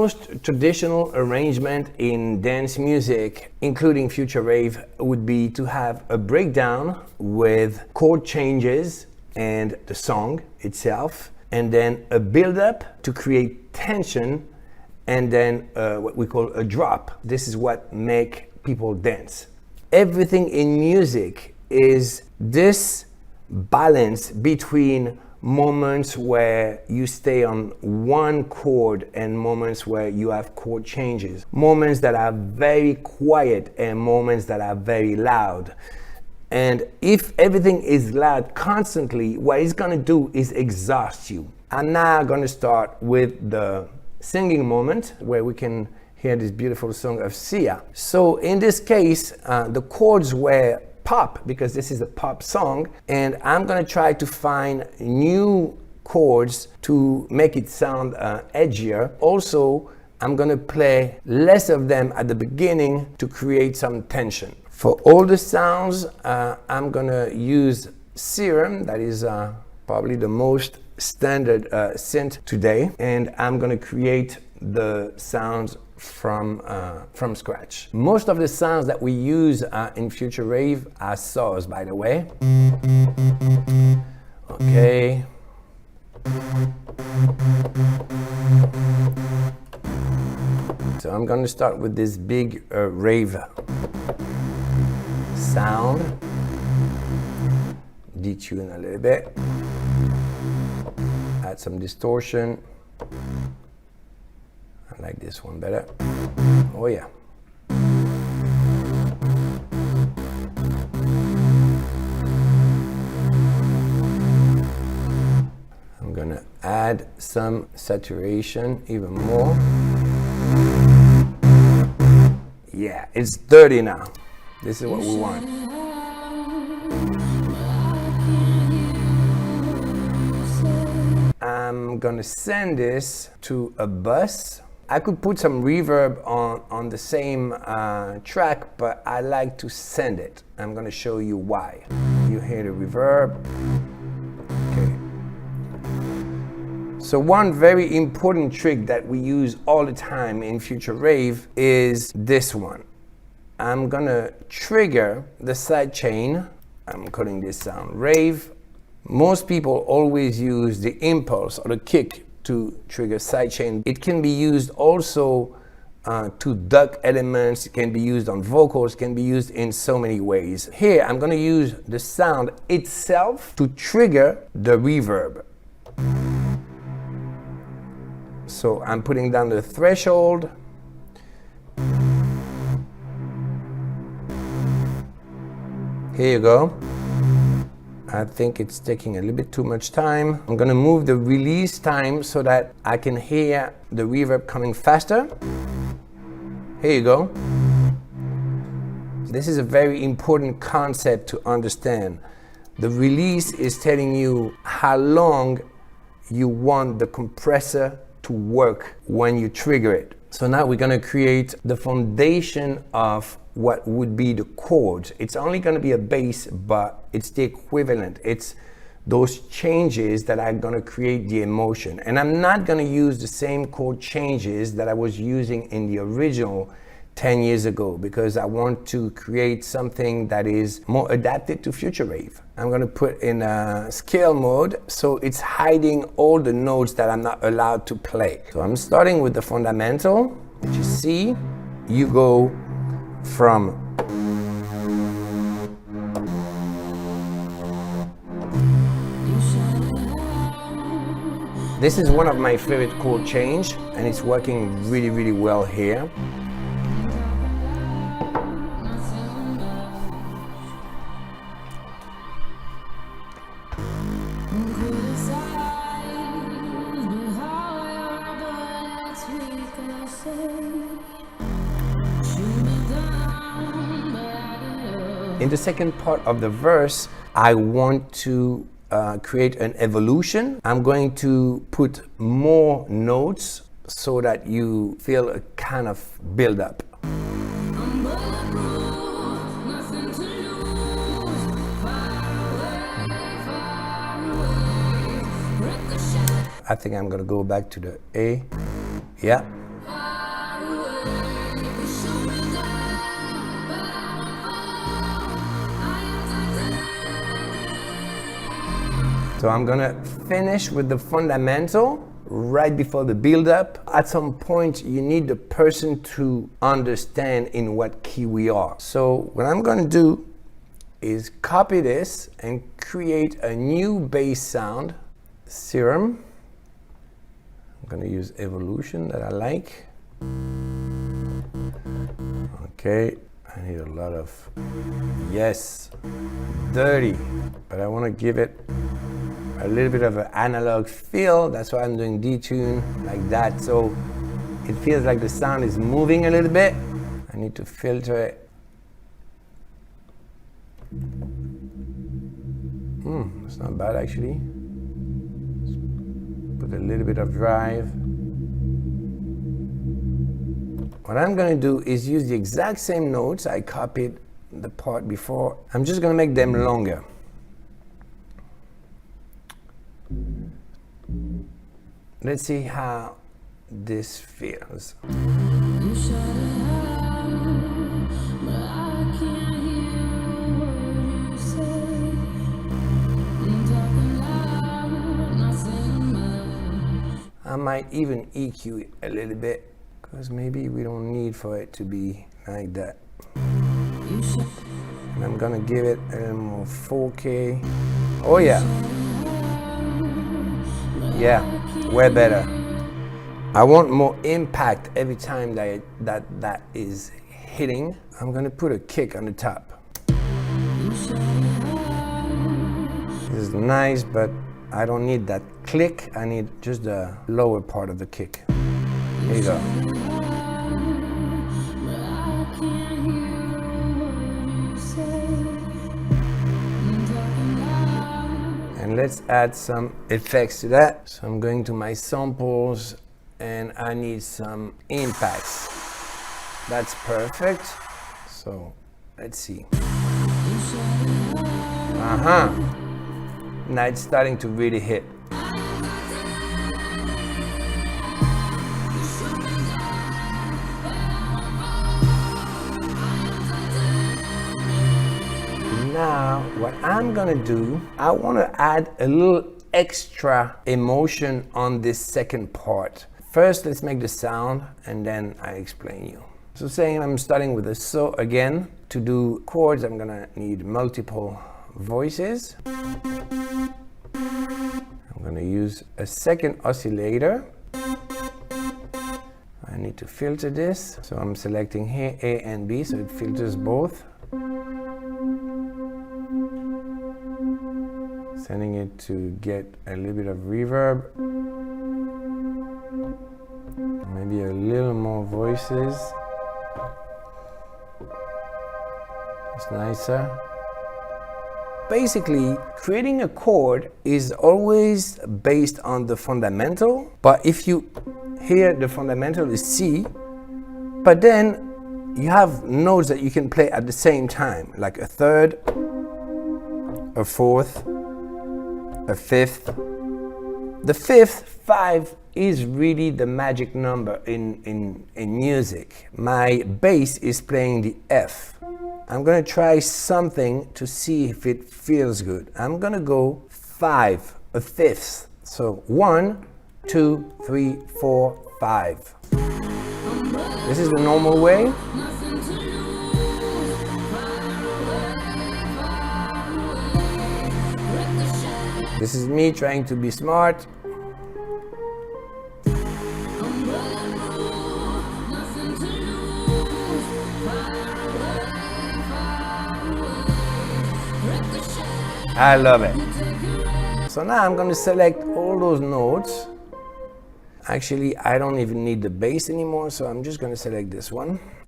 most traditional arrangement in dance music, including future rave, would be to have a breakdown with chord changes and the song itself, and then a build-up to create tension, and then what we call a drop. This is what makes people dance. Everything in music is this balance between moments where you stay on one chord and moments where you have chord changes, moments that are very quiet and moments that are very loud. And if everything is loud constantly, what it's gonna do is exhaust you. I'm now gonna start with the singing moment where we can hear this beautiful song of Sia. So in this case, the chords were pop, because this is a pop song, and I'm gonna try to find new chords to make it sound edgier. Also, I'm gonna play less of them at the beginning to create some tension. For all the sounds, I'm gonna use Serum, that is probably the most standard synth today, and I'm gonna create the sounds from scratch. Most of the sounds that we use in future rave are saws, by the way. Okay. So I'm going to start with this big rave sound. Detune a little bit. Add some distortion. I like this one better. Oh yeah. I'm gonna add some saturation even more. Yeah, it's dirty now. This is what we want. I'm gonna send this to a bus. I could put some reverb on the same track, but I like to send it. I'm gonna show you why. You hear the reverb. Okay. So one very important trick that we use all the time in future rave is this one. I'm gonna trigger the sidechain. I'm calling this sound rave. Most people always use the impulse or the kick to trigger sidechain. It can be used also to duck elements. It can be used on vocals. It can be used in so many ways. Here, I'm gonna use the sound itself to trigger the reverb. So I'm putting down the threshold. Here you go. I think it's taking a little bit too much time. I'm gonna move the release time so that I can hear the reverb coming faster. Here you go. This is a very important concept to understand. The release is telling you how long you want the compressor to work when you trigger it. So now we're gonna create the foundation of what would be the chords. It's only going to be a bass, but it's the equivalent. It's those changes that are going to create the emotion. And I'm not going to use the same chord changes that I was using in the original 10 years ago, because I want to create something that is more adapted to future rave. I'm going to put in a scale mode, so it's hiding all the notes that I'm not allowed to play. So I'm starting with the fundamental, which is C. You go from this is one of my favorite chord change, and it's working really, really well here. In the second part of the verse, I want to create an evolution. I'm going to put more notes so that you feel a kind of build up. I think I'm gonna go back to the A. Yeah. So I'm gonna finish with the fundamental right before the build-up. At some point, you need the person to understand in what key we are. So what I'm gonna do is copy this and create a new bass sound, Serum. I'm gonna use Evolution that I like. Okay, I need a lot of, yes, dirty, but I wanna give it a little bit of an analog feel. That's why I'm doing detune like that. So it feels like the sound is moving a little bit. I need to filter it. It's not bad actually. Put a little bit of drive. What I'm gonna do is use the exact same notes I copied the part before. I'm just gonna make them longer. Let's see how this feels. I might even EQ it a little bit, because maybe we don't need for it to be like that. And I'm gonna give it a little more 4K. Oh yeah. Yeah, way better. I want more impact every time that is hitting. I'm gonna put a kick on the top. This is nice, but I don't need that click. I need just the lower part of the kick. Here you go. And let's add some effects to that. So I'm going to my samples and I need some impacts. That's perfect. So let's see. Now it's starting to really hit. Now, what I'm gonna do, I wanna add a little extra emotion on this second part. First, let's make the sound and then I explain you. So saying I'm starting with a so again. To do chords, I'm gonna need multiple voices. I'm gonna use a second oscillator. I need to filter this. So I'm selecting here A and B, so it filters both. Sending it to get a little bit of reverb. Maybe a little more voices. It's nicer. Basically, creating a chord is always based on the fundamental, but if you hear the fundamental is C, but then you have notes that you can play at the same time, like a third, a fourth, a fifth. The fifth, 5, is really the magic number in music. My bass is playing the F. I'm gonna try something to see if it feels good. I'm gonna go 5, a fifth. So 1, 2, 3, 4, 5. This is the normal way. This is me trying to be smart. I love it. So now I'm going to select all those notes. Actually, I don't even need the bass anymore, so I'm just going to select this one.